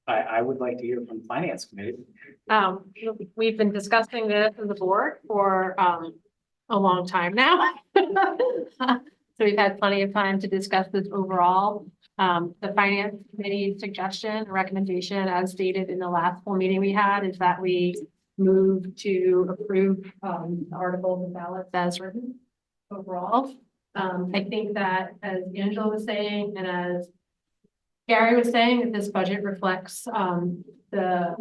I would like to hear from the finance committee. We've been discussing this as a board for a long time now. So we've had plenty of time to discuss this overall. The finance committee's suggestion, recommendation, as stated in the last full meeting we had, is that we move to approve the articles and ballots as written overall. I think that, as Angela was saying, and as Gary was saying, that this budget reflects the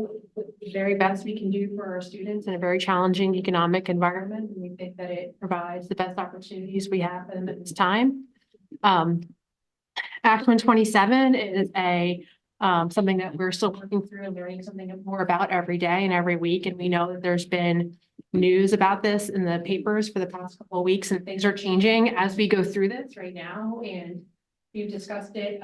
very best we can do for our students in a very challenging economic environment. And we think that it provides the best opportunities we have at this time. Act 127 is something that we're still working through and learning something more about every day and every week. And we know that there's been news about this in the papers for the past couple of weeks, and things are changing as we go through this right now. And we've discussed it.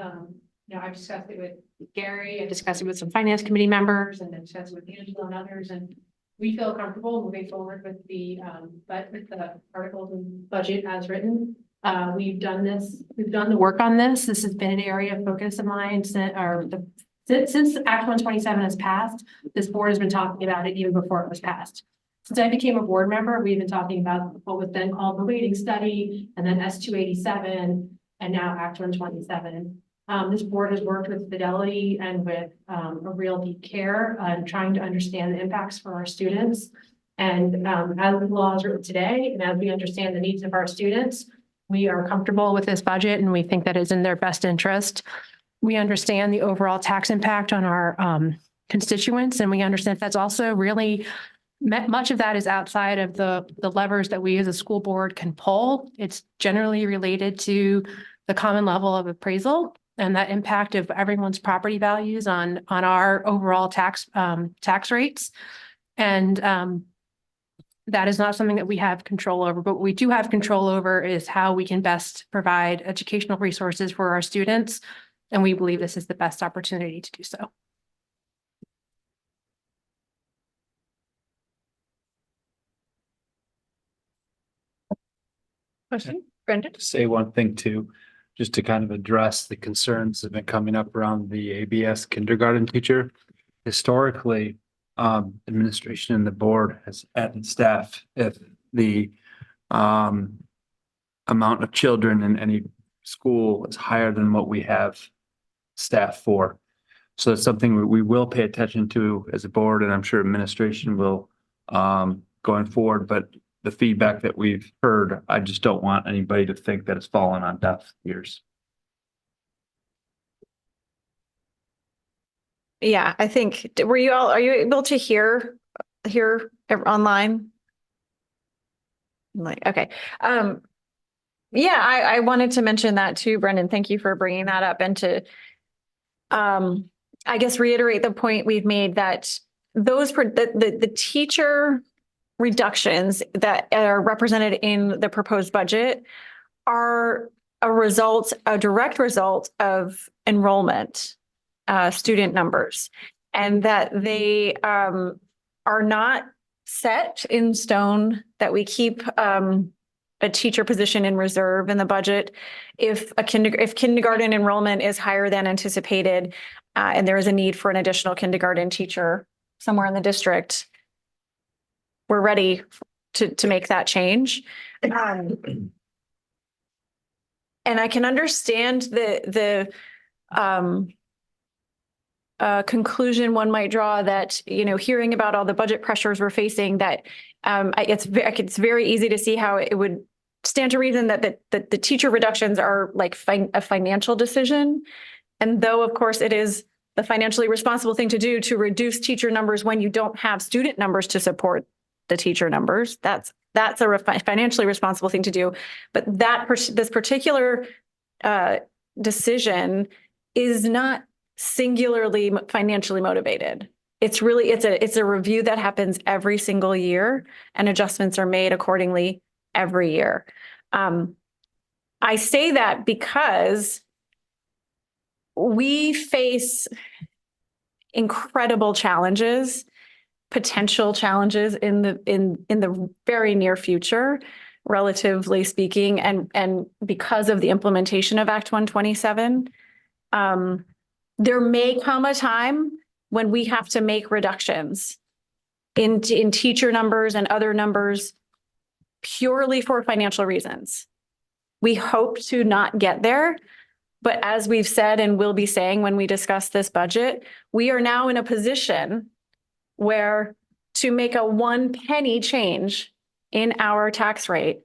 I've discussed it with Gary, I discussed it with some finance committee members, and then discussed it with Angela and others. And we feel comfortable moving forward with the articles and budget as written. We've done the work on this. This has been an area of focus of mine since Act 127 has passed. This board has been talking about it even before it was passed. Since I became a board member, we've been talking about what was then called the weighting study, and then S287, and now Act 127. This board has worked with Fidelity and with a real deep care on trying to understand the impacts for our students. And as the law is written today, and as we understand the needs of our students, we are comfortable with this budget, and we think that is in their best interest. We understand the overall tax impact on our constituents, and we understand that's also really much of that is outside of the levers that we as a school board can pull. It's generally related to the common level of appraisal and that impact of everyone's property values on our overall tax rates. And that is not something that we have control over, but what we do have control over is how we can best provide educational resources for our students. And we believe this is the best opportunity to do so. Question, Brendan? To say one thing too, just to kind of address the concerns that have been coming up around the ABS kindergarten teacher. Historically, administration and the board has added staff if the amount of children in any school is higher than what we have staff for. So it's something we will pay attention to as a board, and I'm sure administration will going forward, but the feedback that we've heard, I just don't want anybody to think that it's fallen on deaf ears. Yeah, I think, are you able to hear online? Like, okay. Yeah, I wanted to mention that too, Brendan. Thank you for bringing that up, and to, I guess, reiterate the point we've made that the teacher reductions that are represented in the proposed budget are a direct result of enrollment, student numbers, and that they are not set in stone, that we keep a teacher position in reserve in the budget if kindergarten enrollment is higher than anticipated, and there is a need for an additional kindergarten teacher somewhere in the district. We're ready to make that change. And I can understand the conclusion one might draw that, hearing about all the budget pressures we're facing, that it's very easy to see how it would stand to reason that the teacher reductions are like a financial decision. And though, of course, it is the financially responsible thing to do to reduce teacher numbers when you don't have student numbers to support the teacher numbers, that's a financially responsible thing to do. But this particular decision is not singularly financially motivated. It's a review that happens every single year, and adjustments are made accordingly every year. I say that because we face incredible challenges, potential challenges in the very near future, relatively speaking, and because of the implementation of Act 127. There may come a time when we have to make reductions in teacher numbers and other numbers purely for financial reasons. We hope to not get there, but as we've said and will be saying when we discuss this budget, we are now in a position where to make a 1 penny change in our tax rate,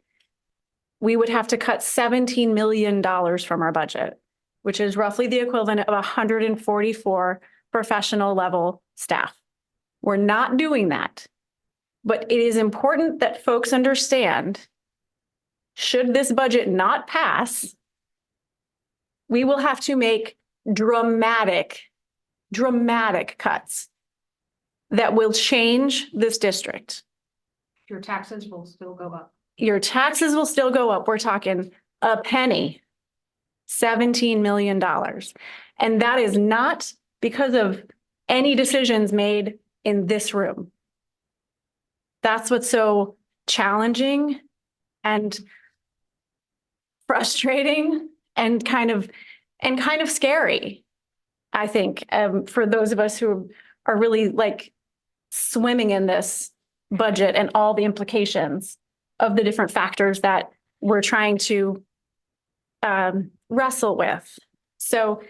we would have to cut $17 million from our budget, which is roughly the equivalent of 144 professional level staff. We're not doing that. But it is important that folks understand, should this budget not pass, we will have to make dramatic cuts that will change this district. Your taxes will still go up. Your taxes will still go up. We're talking a penny, $17 million. And that is not because of any decisions made in this room. That's what's so challenging and frustrating and kind of scary, I think, for those of us who are really like swimming in this budget and all the implications of the different factors that we're trying to wrestle with. So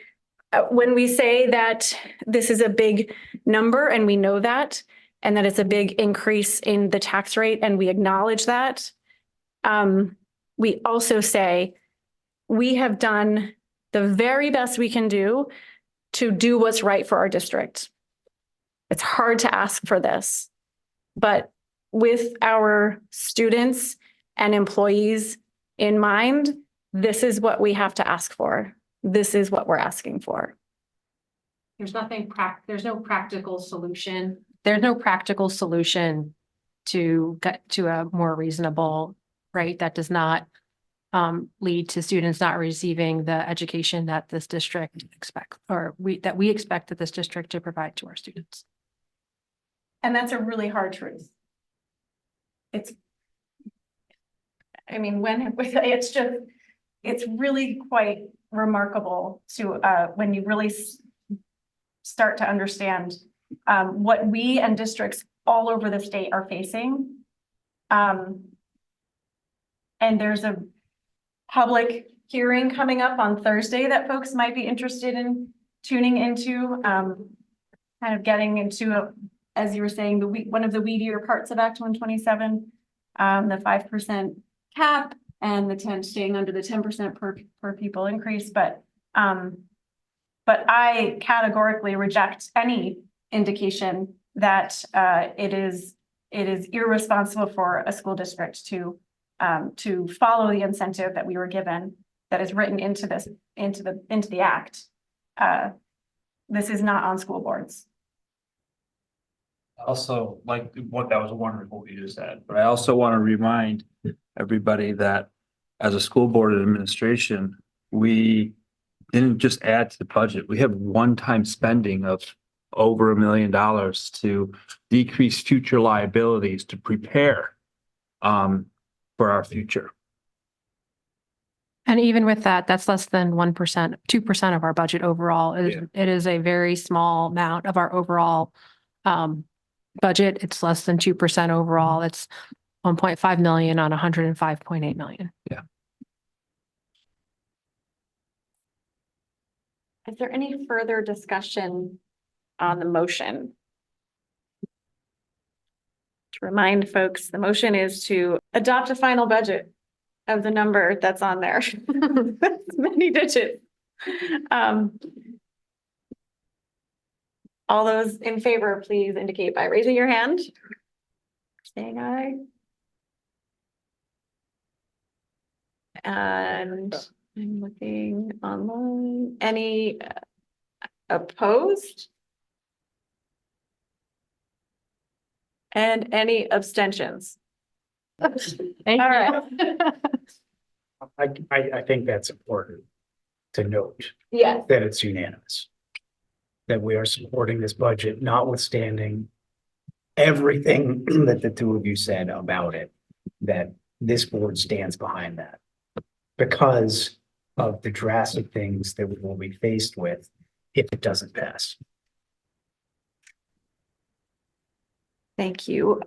when we say that this is a big number and we know that, and that it's a big increase in the tax rate, and we acknowledge that, we also say we have done the very best we can do to do what's right for our district. It's hard to ask for this, but with our students and employees in mind, this is what we have to ask for. This is what we're asking for. There's there's no practical solution. There's no practical solution to get to a more reasonable rate that does not lead to students not receiving the education that this district expects, or that we expect that this district to provide to our students. And that's a really hard truth. It's really quite remarkable to when you really start to understand what we and districts all over the state are facing. And there's a public hearing coming up on Thursday that folks might be interested in tuning into, kind of getting into, as you were saying, one of the weedier parts of Act 127, the 5% cap and the 10 staying under the 10% per pupil increase. But I categorically reject any indication that it is irresponsible for a school district to follow the incentive that we were given, that is written into the act. This is not on school boards. Also, like, that was wonderful what you just said, but I also want to remind everybody that as a school board administration, we didn't just add to the budget. We have one-time spending of over $1 million to decrease future liabilities to prepare for our future. And even with that, that's less than 1%, 2% of our budget overall. It is a very small amount of our overall budget. It's less than 2% overall. It's 1.5 million on 105.8 million. Yeah. Is there any further discussion on the motion? To remind folks, the motion is to adopt a final budget of the number that's on there. That's many digits. All those in favor, please indicate by raising your hand. Saying aye. And I'm looking online. Any opposed? And any abstentions? All right. I think that's important to note, Yes. that it's unanimous. That we are supporting this budget, notwithstanding everything that the two of you said about it, that this board stands behind that. Because of the drastic things that we will be faced with if it doesn't pass. Thank you.